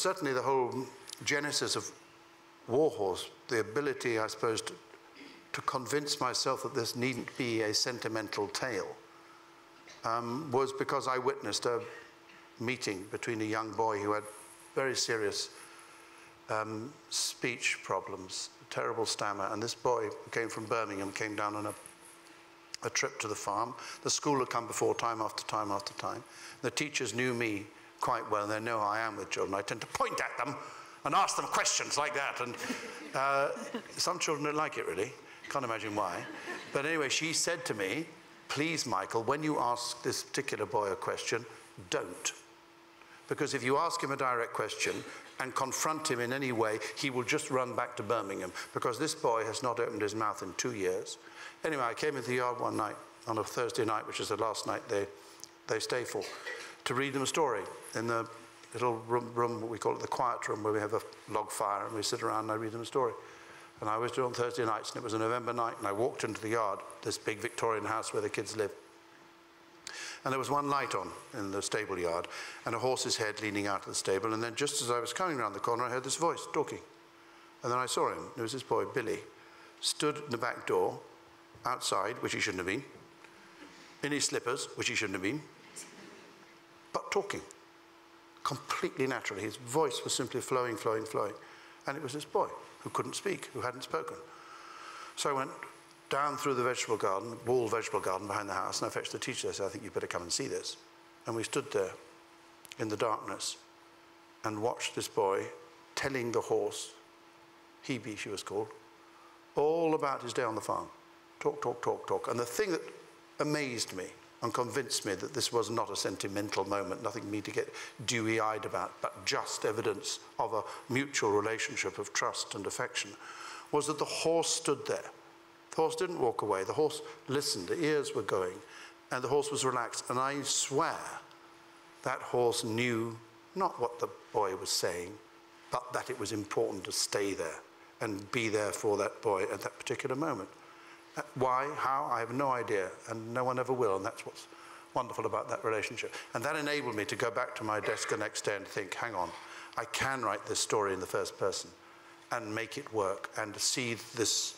certainly the whole genesis of Warhorse, the ability, I suppose, to convince myself that this needn't be a sentimental tale, was because I witnessed a meeting between a young boy who had very serious speech problems, terrible stammer, and this boy who came from Birmingham came down on a trip to the farm. The school had come before time after time after time. The teachers knew me quite well, and they know how I am with children. I tend to point at them and ask them questions like that, and some children don't like it really. Can't imagine why. But anyway, she said to me, please, Michael, when you ask this particular boy a question, don't. Because if you ask him a direct question and confront him in any way, he will just run back to Birmingham, because this boy has not opened his mouth in 2 years. Anyway, I came into the yard one night, on a Thursday night, which is the last night they stay for, to read them a story in the little room, we call it the quiet room, where we have a log fire and we sit around and I read them a story. And I always do it on Thursday nights, and it was a November night, and I walked into the yard, this big Victorian house where the kids live. And there was one light on in the stable yard, and a horse's head leaning out of the stable, and then just as I was coming around the corner, I heard this voice talking. And then I saw him. It was this boy, Billy, stood in the back door, outside, which he shouldn't have been, in his slippers, which he shouldn't have been, but talking, completely naturally. His voice was simply flowing, flowing, flowing. And it was this boy who couldn't speak, who hadn't spoken. So I went down through the vegetable garden, wall vegetable garden behind the house, and I fetched the teacher. I said, I think you'd better come and see this. And we stood there in the darkness and watched this boy telling the horse, Hebe she was called, all about his day on the farm. Talk, talk, talk, talk. And the thing that amazed me and convinced me that this was not a sentimental moment, nothing for me to get dewy-eyed about, but just evidence of a mutual relationship of trust and affection, was that the horse stood there. The horse didn't walk away. The horse listened. The ears were going, and the horse was relaxed. And I swear that horse knew not what the boy was saying, but that it was important to stay there and be there for that boy at that particular moment. Why, how, I have no idea, and no one ever will, and that's what's wonderful about that relationship. And that enabled me to go back to my desk the next day and think, hang on, I can write this story in the first person and make it work, and to see this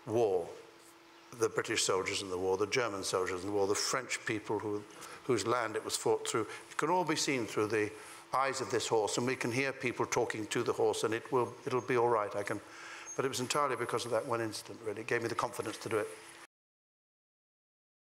war, the British soldiers in the war, the German soldiers in the war, the French people whose land it was fought through, it can all be seen through the eyes of this horse, and we can hear people talking to the horse, and it'll be all right. But it was entirely because of that one incident, really. It gave me the confidence to do it.